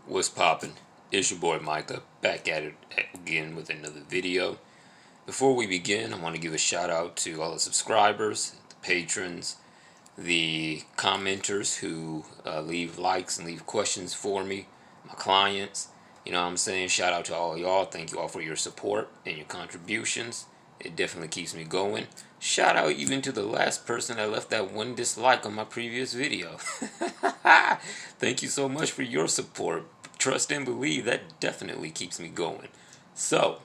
What's poppin'? It's your boy Micah, back at it again with another video. Before we begin, I want to give a shout out to all the subscribers, the patrons, the commenters who leave likes and leave questions for me, my clients. You know what I'm saying? Shout out to all y'all. Thank you all for your support and your contributions. It definitely keeps me going. Shout out even to the last person that left that one dislike on my previous video. Thank you so much for your support. Trust and believe, that definitely keeps me going. So,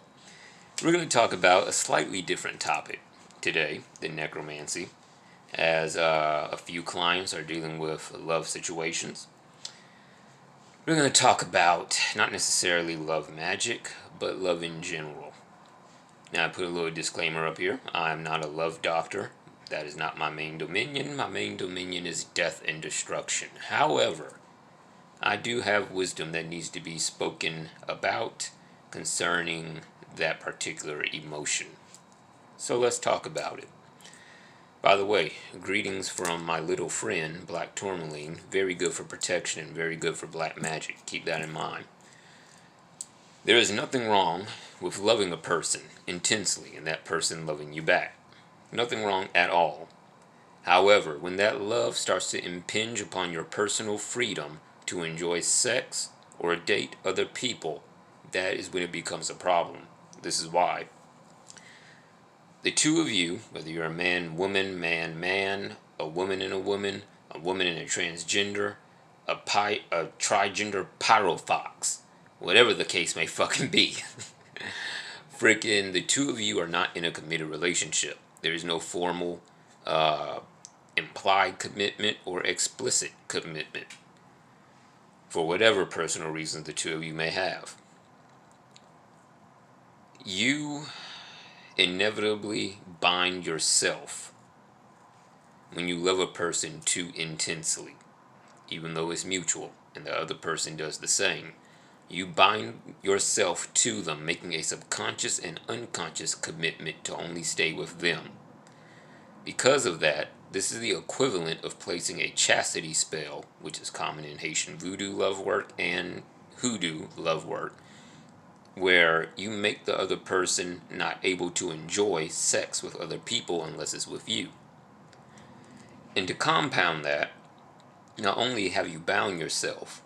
we're going to talk about a slightly different topic today than necromancy, as a few clients are dealing with love situations. We're going to talk about not necessarily love magic, but love in general. Now, I put a little disclaimer up here. I'm not a love doctor. That is not my main dominion. My main dominion is death and destruction. However, I do have wisdom that needs to be spoken about concerning that particular emotion. So let's talk about it. By the way, greetings from my little friend, Black Tourmaline. Very good for protection and very good for black magic. Keep that in mind. There is nothing wrong with loving a person intensely and that person loving you back. Nothing wrong at all. However, when that love starts to impinge upon your personal freedom to enjoy sex or date other people, that is when it becomes a problem. This is why. The two of you, whether you're a man, woman, man, a woman and a woman and a transgender, a trigender pyrofox, whatever the case may fucking be, freaking the two of you are not in a committed relationship. There is no formal implied commitment or explicit commitment for whatever personal reasons the two of you may have. You inevitably bind yourself when you love a person too intensely, even though it's mutual and the other person does the same. You bind yourself to them, making a subconscious and unconscious commitment to only stay with them. Because of that, this is the equivalent of placing a chastity spell, which is common in Haitian voodoo love work and hoodoo love work, where you make the other person not able to enjoy sex with other people unless it's with you. And to compound that, not only have you bound yourself,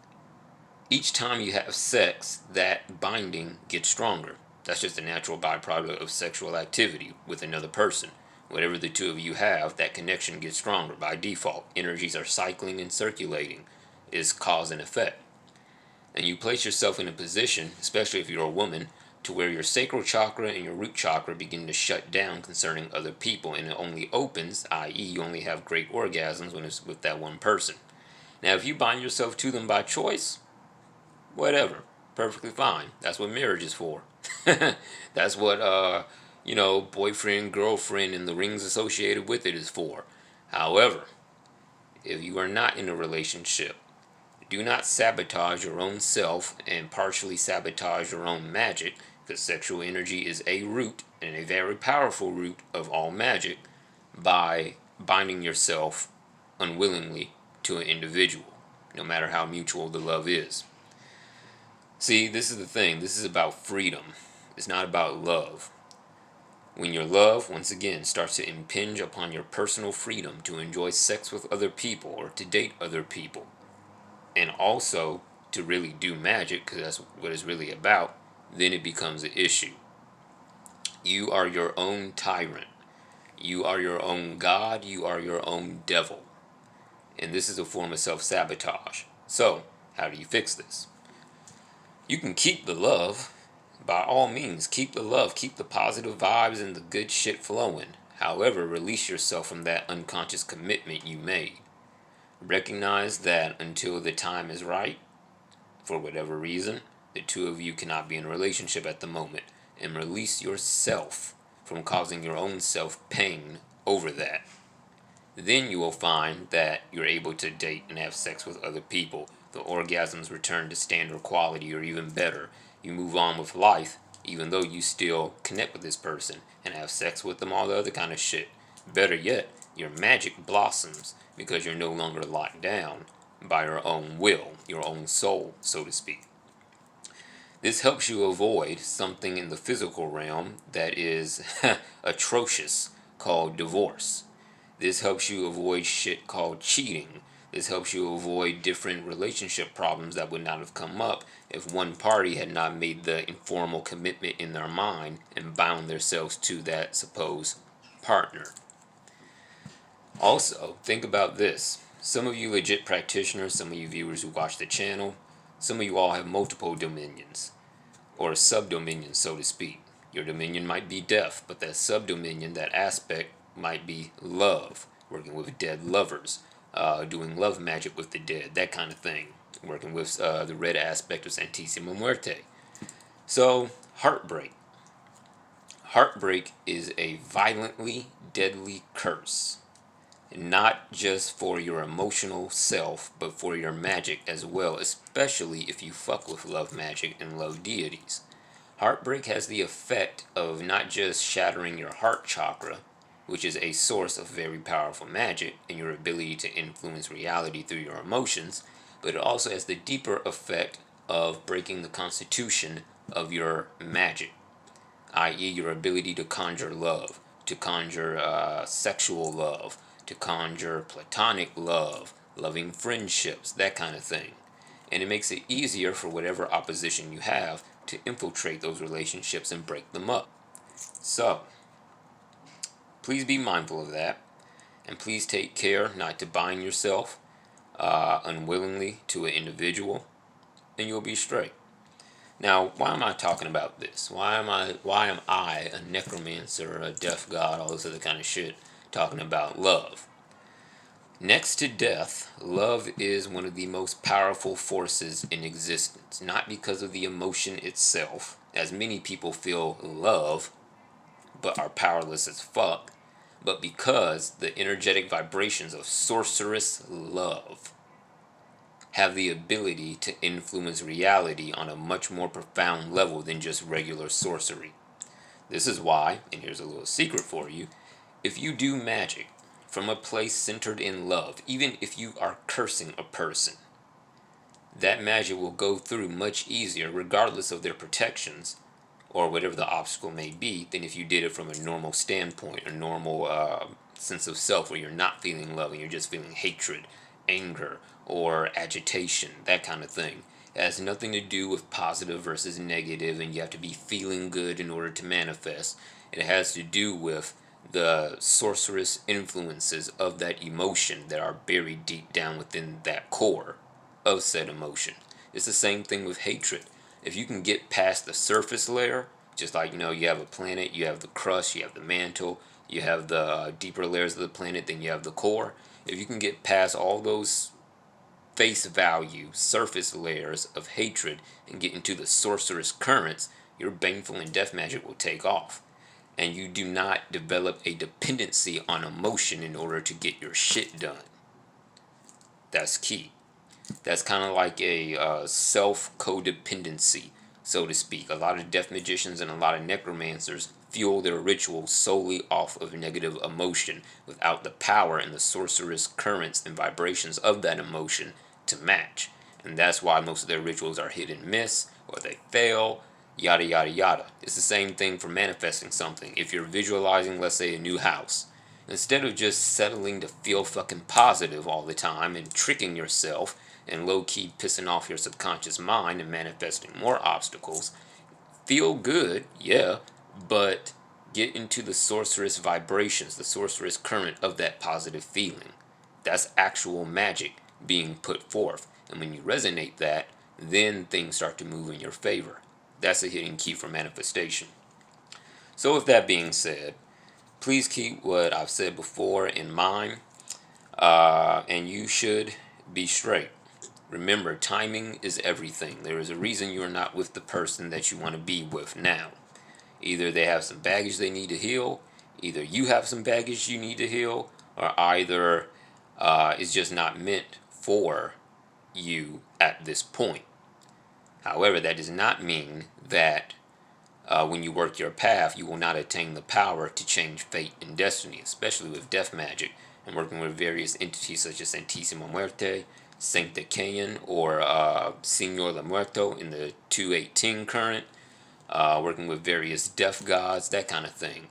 each time you have sex, that binding gets stronger. That's just a natural byproduct of sexual activity with another person. Whatever the two of you have, that connection gets stronger by default. Energies are cycling and circulating, is cause and effect. And you place yourself in a position, especially if you're a woman, to where your sacral chakra and your root chakra begin to shut down concerning other people, and it only opens, i.e. you only have great orgasms when it's with that one person. Now, if you bind yourself to them by choice, whatever, perfectly fine. That's what marriage is for. That's what, boyfriend, girlfriend, and the rings associated with it is for. However, if you are not in a relationship, do not sabotage your own self and partially sabotage your own magic, because sexual energy is a root, and a very powerful root of all magic, by binding yourself unwillingly to an individual, no matter how mutual the love is. See, this is the thing. This is about freedom. It's not about love. When your love, once again, starts to impinge upon your personal freedom to enjoy sex with other people or to date other people, and also to really do magic, because that's what it's really about, then it becomes an issue. You are your own tyrant. You are your own god. You are your own devil. And this is a form of self-sabotage. So, how do you fix this? You can keep the love. By all means, keep the love. Keep the positive vibes and the good shit flowing. However, release yourself from that unconscious commitment you made. Recognize that until the time is right, for whatever reason, the two of you cannot be in a relationship at the moment, and release yourself from causing your own self pain over that. Then you will find that you're able to date and have sex with other people. The orgasms return to standard quality or even better. You move on with life, even though you still connect with this person and have sex with them, all the other kind of shit. Better yet, your magic blossoms because you're no longer locked down by your own will, your own soul, so to speak. This helps you avoid something in the physical realm that is atrocious, called divorce. This helps you avoid shit called cheating. This helps you avoid different relationship problems that would not have come up if one party had not made the informal commitment in their mind and bound themselves to that supposed partner. Also, think about this. Some of you legit practitioners, some of you viewers who watch the channel, some of you all have multiple dominions, or subdominions, so to speak. Your dominion might be death, but that subdominion, that aspect, might be love, working with dead lovers, doing love magic with the dead, that kind of thing, working with the red aspect of Santissima Muerte. So, heartbreak. Heartbreak is a violently deadly curse. Not just for your emotional self, but for your magic as well, especially if you fuck with love magic and love deities. Heartbreak has the effect of not just shattering your heart chakra, which is a source of very powerful magic and your ability to influence reality through your emotions, but it also has the deeper effect of breaking the constitution of your magic, i.e. your ability to conjure love, to conjure sexual love, to conjure platonic love, loving friendships, that kind of thing. And it makes it easier for whatever opposition you have to infiltrate those relationships and break them up. So, please be mindful of that. And please take care not to bind yourself unwillingly to an individual, and you'll be straight. Now, why am I talking about this? Why am I, a necromancer, a death god, all this other kind of shit, talking about love? Next to death, love is one of the most powerful forces in existence. Not because of the emotion itself, as many people feel love, but are powerless as fuck, but because the energetic vibrations of sorcerous love have the ability to influence reality on a much more profound level than just regular sorcery. This is why, and here's a little secret for you, if you do magic from a place centered in love, even if you are cursing a person, that magic will go through much easier regardless of their protections or whatever the obstacle may be than if you did it from a normal standpoint, a normal sense of self where you're not feeling love and you're just feeling hatred, anger, or agitation, that kind of thing. It has nothing to do with positive versus negative and you have to be feeling good in order to manifest. It has to do with the sorcerous influences of that emotion that are buried deep down within that core of said emotion. It's the same thing with hatred. If you can get past the surface layer, just like, you have a planet, you have the crust, you have the mantle, you have the deeper layers of the planet, then you have the core. If you can get past all those face value, surface layers of hatred and get into the sorcerous currents, your baneful and death magic will take off. And you do not develop a dependency on emotion in order to get your shit done. That's key. That's kind of like a self-codependency, so to speak. A lot of death magicians and a lot of necromancers fuel their rituals solely off of negative emotion without the power and the sorcerous currents and vibrations of that emotion to match. And that's why most of their rituals are hit and miss, or they fail, yada yada yada. It's the same thing for manifesting something. If you're visualizing, let's say, a new house, instead of just settling to feel fucking positive all the time and tricking yourself and low-key pissing off your subconscious mind and manifesting more obstacles, feel good, yeah, but get into the sorcerous vibrations, the sorcerous current of that positive feeling. That's actual magic being put forth. And when you resonate that, then things start to move in your favor. That's a hidden key for manifestation. So with that being said, please keep what I've said before in mind, and you should be straight. Remember, timing is everything. There is a reason you are not with the person that you want to be with now. Either they have some baggage they need to heal, either you have some baggage you need to heal, or either it's just not meant for you at this point. However, that does not mean that when you work your path, you will not attain the power to change fate and destiny, especially with death magic and working with various entities such as Santissima Muerte, Saint Decayan or Senor La Muerto in the 218 current, working with various death gods, that kind of thing.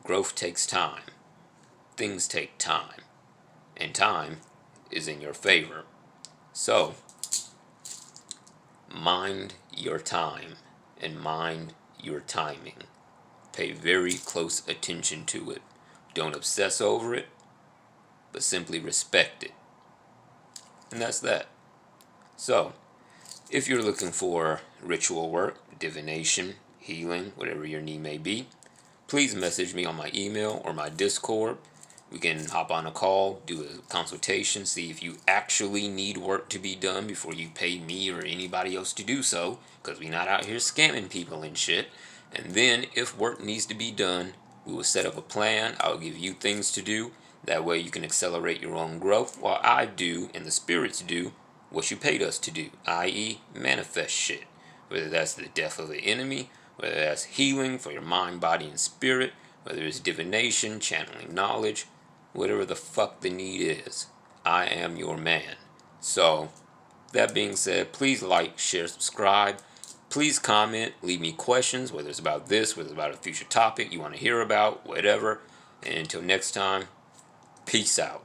Growth takes time. Things take time. And time is in your favor. So, mind your time and mind your timing. Pay very close attention to it. Don't obsess over it, but simply respect it. And that's that. So, if you're looking for ritual work, divination, healing, whatever your need may be, please message me on my email or my Discord. We can hop on a call, do a consultation, see if you actually need work to be done before you pay me or anybody else to do so, because we're not out here scamming people and shit. And then, if work needs to be done, we will set up a plan. I'll give you things to do. That way you can accelerate your own growth while I do, and the spirits do, what you paid us to do, i.e. manifest shit. Whether that's the death of the enemy, whether that's healing for your mind, body, and spirit, whether it's divination, channeling knowledge, whatever the fuck the need is, I am your man. So, that being said, please like, share, subscribe. Please comment, leave me questions, whether it's about this, whether it's about a future topic you want to hear about, whatever. And until next time, peace out.